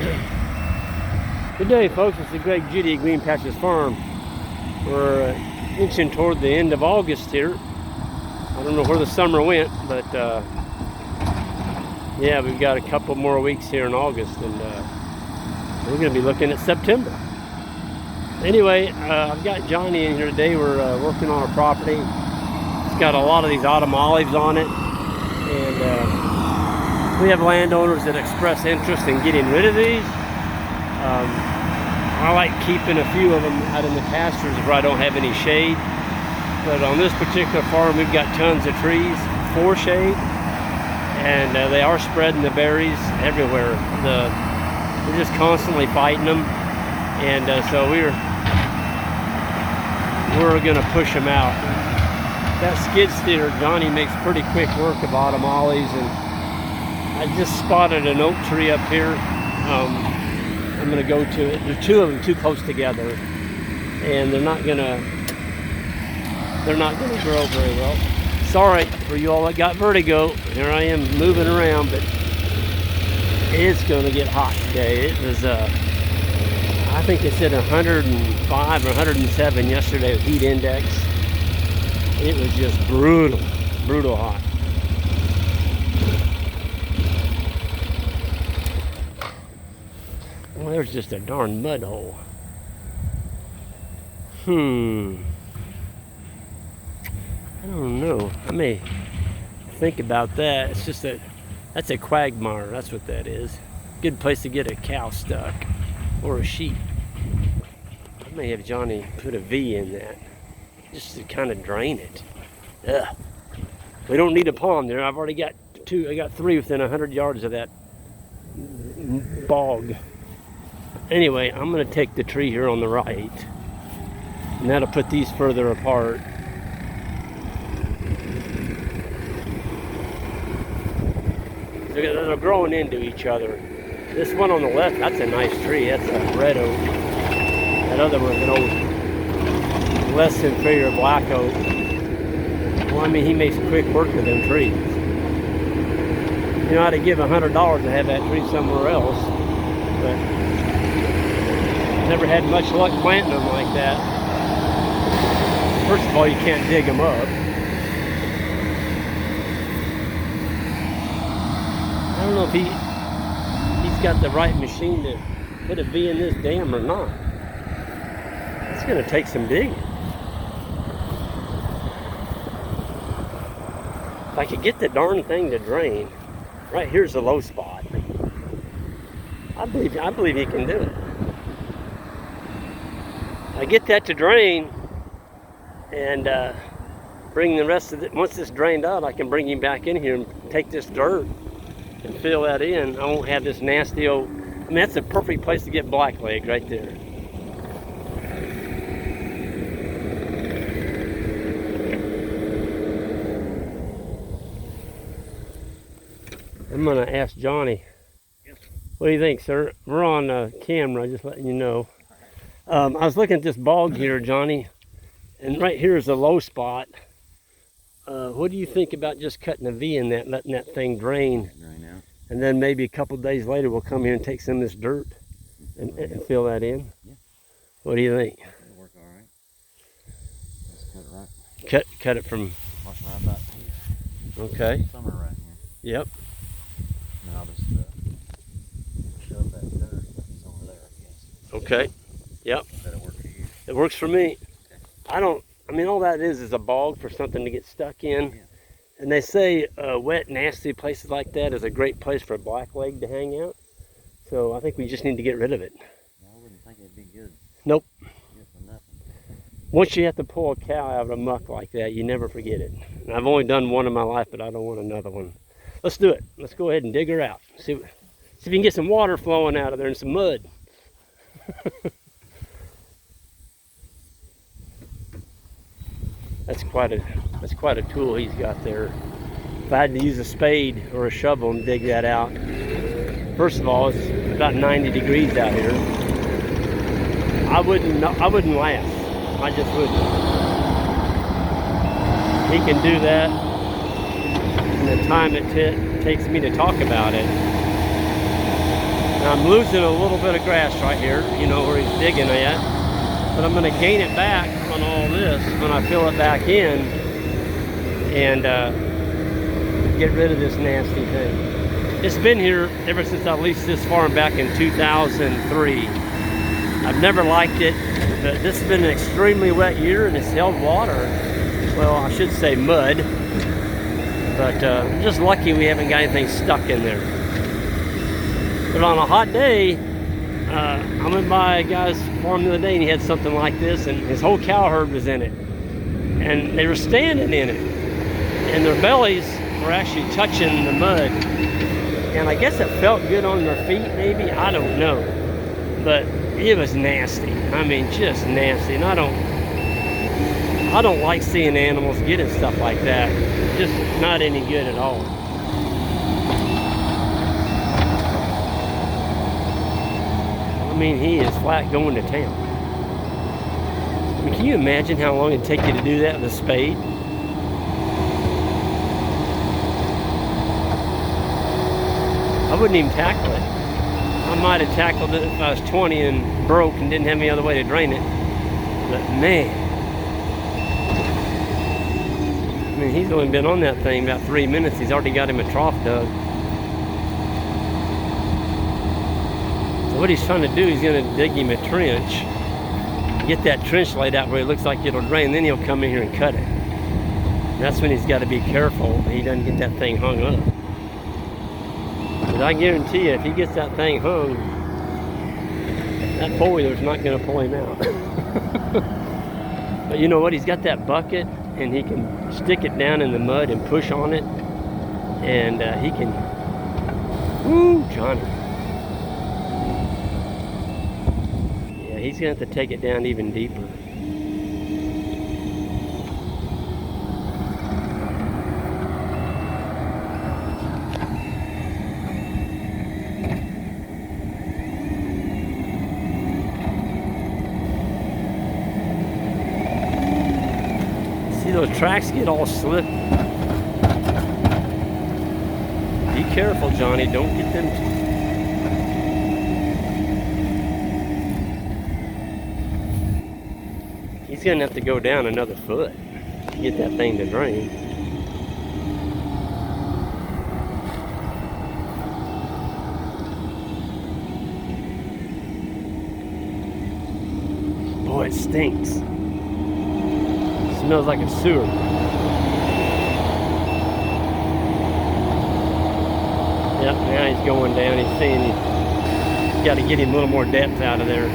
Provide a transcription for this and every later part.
Good day, folks. This is Greg Judy at Green Patches Farm. We're inching toward the end of August here. I don't know where the summer went, but yeah, we've got a couple more weeks here in August, and we're going to be looking at September. Anyway, I've got Johnny in here today. We're working on a property. It's got a lot of these autumn olives on it, and we have landowners that express interest in getting rid of these. I like keeping a few of them out in the pastures where I don't have any shade. But on this particular farm, we've got tons of trees for shade, and they are spreading the berries everywhere. We're just constantly fighting them, and so we're going to push them out. That skid steer, Johnny makes pretty quick work of autumn olives, and I just spotted an oak tree up here. I'm going to go to it. There's two of them too close together, and they're not going to grow very well. Sorry for you all that got vertigo. Here I am moving around, but it's going to get hot today. It was I think they said 105 or 107 yesterday with heat index. It was just brutal hot. Well, there's just a darn mud hole. I don't know. I may think about that. It's just that's a quagmire. That's what that is. Good place to get a cow stuck or a sheep. I may have Johnny put a V in that just to kind of drain it. Ugh. We don't need a pond there. I've already got two. I got three within 100 yards of that bog. Anyway, I'm going to take the tree here on the right, and that'll put these further apart. They're growing into each other. This one on the left, that's a nice tree. That's a red oak. That other one's an old, less inferior black oak. Well, I mean, he makes quick work of them trees. You know, I'd give $100 to have that tree somewhere else, but never had much luck planting them like that. First of all, you can't dig them up. I don't know if he's got the right machine to put a V in this dam or not. It's going to take some digging. If I could get the darn thing to drain, right here's the low spot. I believe he can do it. I get that to drain, and bring the rest of it. Once it's drained out, I can bring him back in here and take this dirt and fill that in. I won't have this nasty old. I mean, that's a perfect place to get blackleg right there. I'm gonna ask Johnny. What do you think, sir? We're on camera, just letting you know. I was looking at this bog here, Johnny, and right here is a low spot. What do you think about just cutting a V in that, letting that thing drain? And then maybe a couple days later we'll come here and take some of this dirt and fill that in? Yeah. What do you think? It'll work all right. Just cut it right. Cut it from... Watch right about here. Okay. Somewhere right here. Yep. And I'll just shove that dirt over there, I guess. Okay. Yep. That'll work for you. It works for me. Okay. I mean, all that is a bog for something to get stuck in. Yeah. And they say wet, nasty places like that is a great place for a blackleg to hang out. So I think we just need to get rid of it. I wouldn't think it'd be good. Nope. Good for nothing. Once you have to pull a cow out of a muck like that, you never forget it. And I've only done one in my life, but I don't want another one. Let's do it. Let's go ahead and dig her out. See if we can get some water flowing out of there and some mud. That's quite a tool he's got there. If I had to use a spade or a shovel and dig that out, first of all, it's about 90 degrees out here. I wouldn't laugh. I just wouldn't. He can do that in the time it takes me to talk about it. I'm losing a little bit of grass right here, you know, where he's digging at. But I'm going to gain it back on all this when I fill it back in and get rid of this nasty thing. It's been here ever since I leased this farm back in 2003. I've never liked it, but this has been an extremely wet year and it's held water. Well, I should say mud, but I'm just lucky we haven't got anything stuck in there. But on a hot day, I went by a guy's farm the other day and he had something like this and his whole cow herd was in it. And they were standing in it. And their bellies were actually touching the mud. And I guess it felt good on their feet, maybe, I don't know. But it was nasty. I mean, just nasty. And I don't like seeing animals getting stuff like that. Just not any good at all. I mean, he is flat going to town. I mean, can you imagine how long it'd take you to do that with a spade? I wouldn't even tackle it. I might have tackled it if I was 20 and broke and didn't have any other way to drain it. But man, I mean, he's only been on that thing about 3 minutes. He's already got him a trough dug. So what he's trying to do, he's going to dig him a trench, get that trench laid out where it looks like it'll drain, then he'll come in here and cut it. And that's when he's got to be careful he doesn't get that thing hung up. But I guarantee you, if he gets that thing hung, that four-wheeler's not going to pull him out. But you know what? He's got that bucket, and he can stick it down in the mud and push on it, and he can. Woo, Johnny. Yeah, he's going to have to take it down even deeper. See, those tracks get all slick. Be careful, Johnny. Don't get them. He's gonna have to go down another foot to get that thing to drain. Boy, it stinks. Smells like a sewer. Yep, now he's going down. He's seeing he's got to get him a little more depth out of there.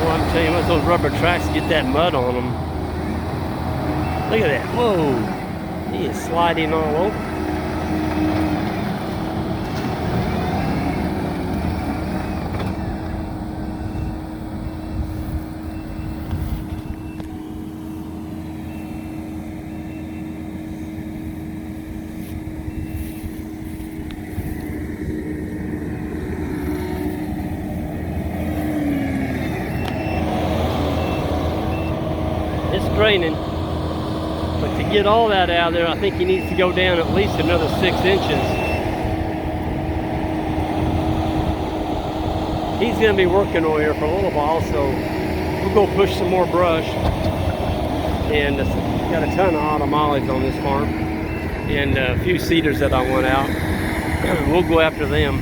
Well, I'm telling you what, those rubber tracks get that mud on them. Look at that. Whoa. He is sliding all over. It's draining, but to get all that out of there, I think he needs to go down at least another 6 inches. He's going to be working over here for a little while, so we'll go push some more brush. And got a ton of autumn olives on this farm, and a few cedars that I want out. We'll go after them.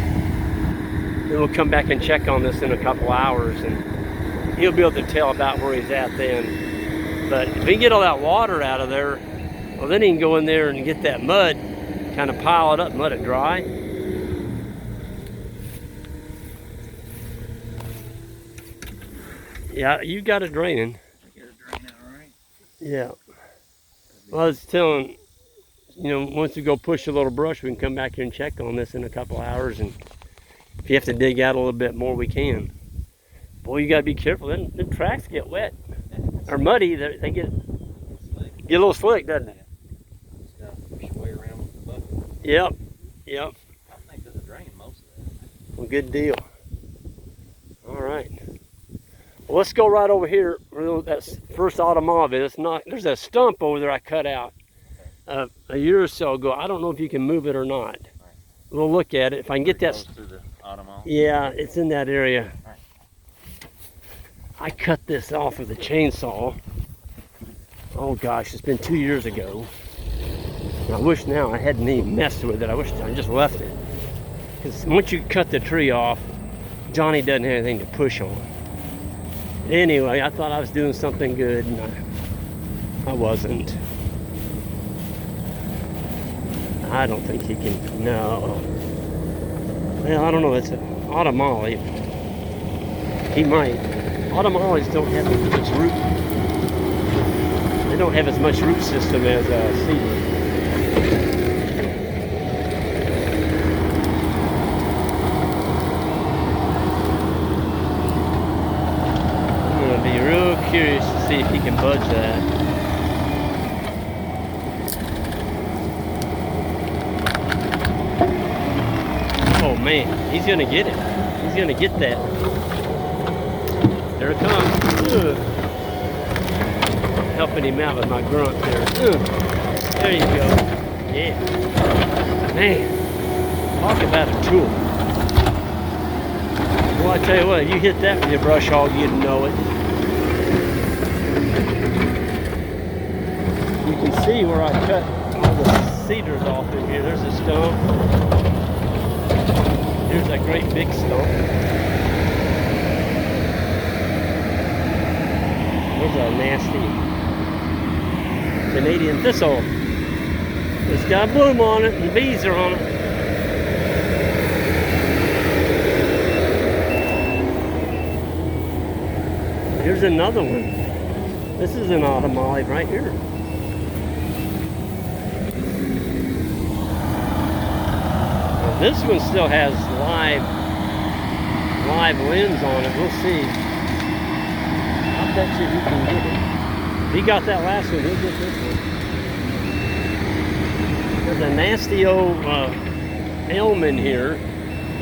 Then we'll come back and check on this in a couple hours, and he'll be able to tell about where he's at then. But if he can get all that water out of there, well, then he can go in there and get that mud, kind of pile it up and let it dry. Yeah, you got it draining. I get it drained out, all right? Yeah. Well, I was telling, you know, once we go push a little brush, we can come back here and check on this in a couple hours. And if you have to dig out a little bit more, we can. Boy, you got to be careful. Then the tracks get wet. Or muddy, they get a little slick, doesn't it? Just gotta push your way around with the bucket. Yep, yep. I think that'll drain most of that. Well, good deal. All right. Well, let's go right over here. That's first automotive. It's not. There's a stump over there I cut out a year or so ago. I don't know if you can move it or not. Right. We'll look at it. If I can get that. Through the automotive. Yeah, it's in that area. Right. I cut this off with a chainsaw. Oh gosh, it's been 2 years ago. And I wish now I hadn't even messed with it. I wish I just left it. Because once you cut the tree off, Johnny doesn't have anything to push on. Anyway, I thought I was doing something good, and I wasn't. I don't think he can, no. Well, I don't know, it's an automolly. He might. Automollies don't have as much root. They don't have as much root system as cedar. Curious to see if he can budge that. Oh man, he's gonna get it. He's gonna get that. There it comes. Ugh. Helping him out with my grunt there. Ugh. There you go. Yeah. Man, talk about a tool. Well, I tell you what, if you hit that with your brush hog, you'd know it. You can see where I cut all the cedars off in here. There's a stump. Here's a great big stump. There's a nasty Canadian thistle. It's got bloom on it and bees are on it. Here's another one. This is an autumn right here. This one still has live limbs on it. We'll see. I bet you he can get it. If he got that last one, he'll get this one. There's a nasty old elm in here,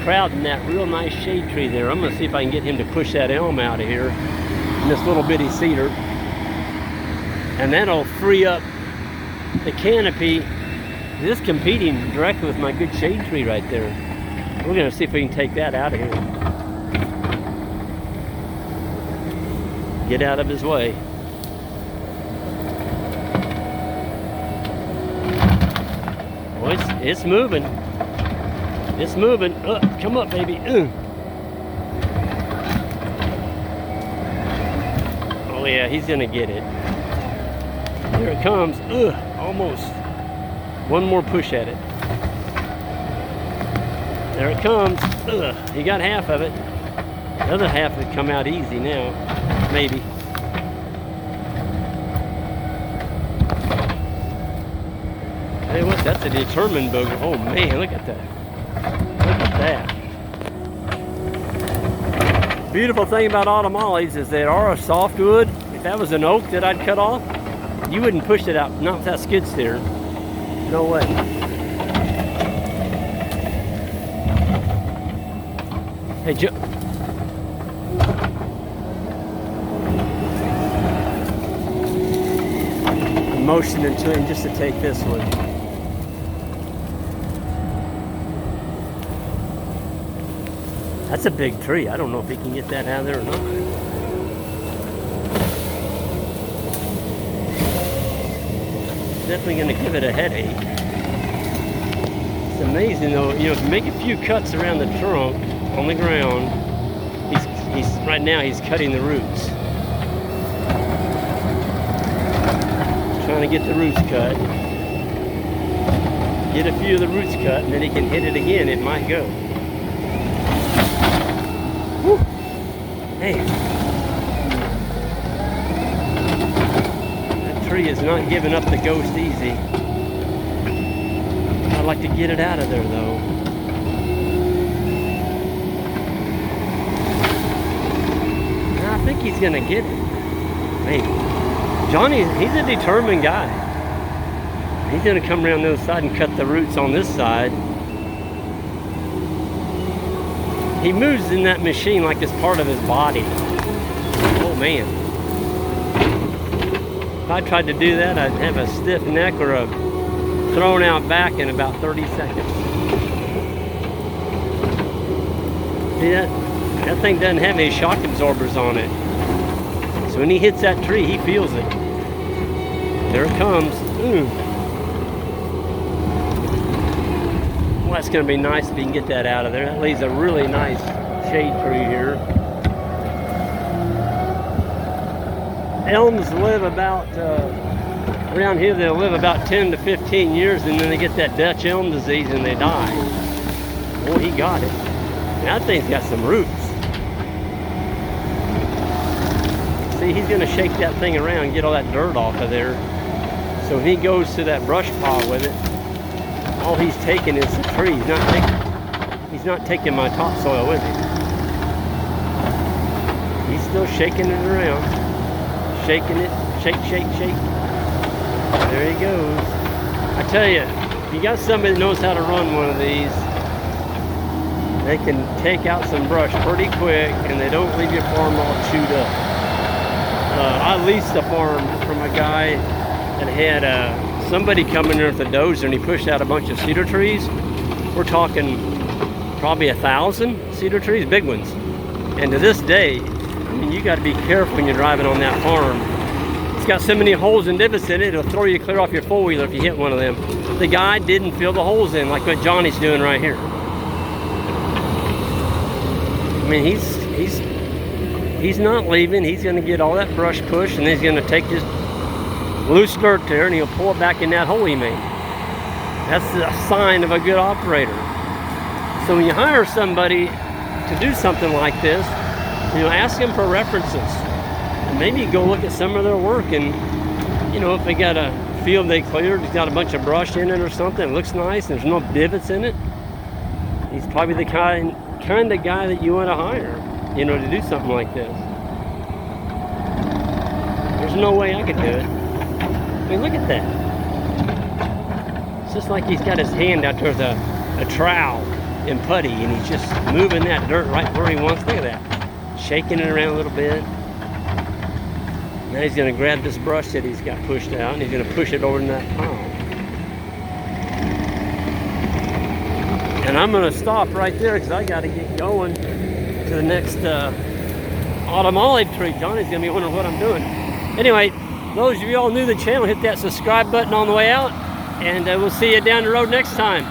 crowding that real nice shade tree there. I'm gonna see if I can get him to push that elm out of here, and this little bitty cedar, and that'll free up the canopy. This is competing directly with my good shade tree right there. We're gonna see if we can take that out of here. Get out of his way. Oh, it's moving. It's moving. Come up, baby. Oh yeah, he's gonna get it. Here it comes. Almost. One more push at it. There it comes. He got half of it. The other half would come out easy now. Maybe. Hey, what? That's a determined booger. Oh man, look at that. Look at that. Beautiful thing about autumnollies is they are a softwood. If that was an oak that I'd cut off, you wouldn't push it out. Not with that skid steer. No way. Hey, Joe. I'm motioning to him just to take this one. That's a big tree. I don't know if he can get that out of there or not. Definitely going to give it a headache. It's amazing though, you know, if you make a few cuts around the trunk on the ground, he's right now he's cutting the roots. Trying to get the roots cut. Get a few of the roots cut and then he can hit it again, it might go. Woo. Hey. Tree is not giving up the ghost easy. I'd like to get it out of there though. I think he's gonna get it. Maybe. Johnny, he's a determined guy. He's gonna come around the other side and cut the roots on this side. He moves in that machine like it's part of his body. Oh man. If I tried to do that, I'd have a stiff neck or a thrown out back in about 30 seconds. See that thing doesn't have any shock absorbers on it. So when he hits that tree, he feels it. There it comes. Well, that's going to be nice if you can get that out of there. That leaves a really nice shade tree here. Elms live about, around here they'll live about 10 to 15 years, and then they get that Dutch elm disease and they die. Boy, he got it. Now, that thing's got some roots. See, he's going to shake that thing around and get all that dirt off of there. So when he goes to that brush pile with it, all he's taking is the tree. He's not taking my topsoil with him. He's still shaking it around. Shaking it. Shake, shake, shake. There he goes. I tell you, if you got somebody that knows how to run one of these, they can take out some brush pretty quick, and they don't leave your farm all chewed up. I leased a farm from a guy that had somebody come in there with a dozer, and he pushed out a bunch of cedar trees. We're talking probably 1,000 cedar trees, big ones. And to this day, I mean, you got to be careful when you're driving on that farm. It's got so many holes and divots in it, it'll throw you clear off your four-wheeler if you hit one of them. The guy didn't fill the holes in like what Johnny's doing right here. I mean, he's not leaving. He's going to get all that brush pushed, and he's going to take this loose dirt there, and he'll pull it back in that hole he made. That's a sign of a good operator. So when you hire somebody to do something like this, you know, ask them for references. And maybe go look at some of their work, and, you know, if they got a field they cleared, it's got a bunch of brush in it or something, it looks nice, and there's no divots in it, he's probably the kind of guy that you want to hire, you know, to do something like this. There's no way I could do it. I mean, look at that. It's just like he's got his hand out there with a trowel and putty, and he's just moving that dirt right where he wants. Look at that. Shaking it around a little bit. Now he's going to grab this brush that he's got pushed out, and he's going to push it over in that pile. And I'm going to stop right there because I got to get going to the next autumn olive tree. Johnny's going to be wondering what I'm doing. Anyway, those of you all new to the channel, hit that subscribe button on the way out, and we'll see you down the road next time.